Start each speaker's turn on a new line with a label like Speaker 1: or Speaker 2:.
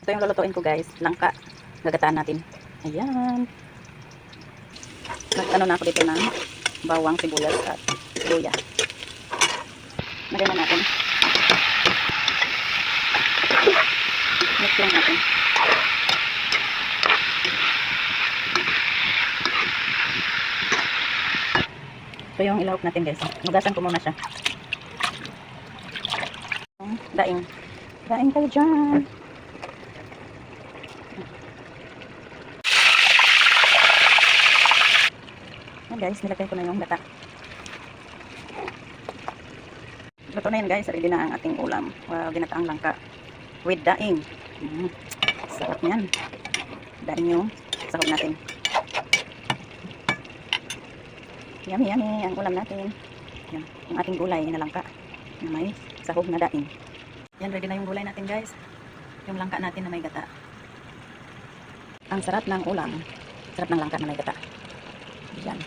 Speaker 1: Ito yung lulutuin ko guys, langka. Gagataan natin. Ayan. Nagtano na ako dito ng bawang, sibuyas at luya. Lagay na natin. Mix lang natin. Ito yung ilahok natin guys. Nugasan ko muna siya. Daing. Daing kayo dyan. Ayan guys, nilagay ko na yung gata. Luto na yan guys, ready na ang ating ulam. Ginataang langka with daing. Sarap yan. Daing yung sahog natin. Yummy yummy ang ulam natin. Yan, yung ating gulay na langka na may sahog na daing. Yan, ready na yung gulay natin guys. Yung langka natin na may gata. Ang sarap ng ulam. Sarap ng langka na may gata. Yan.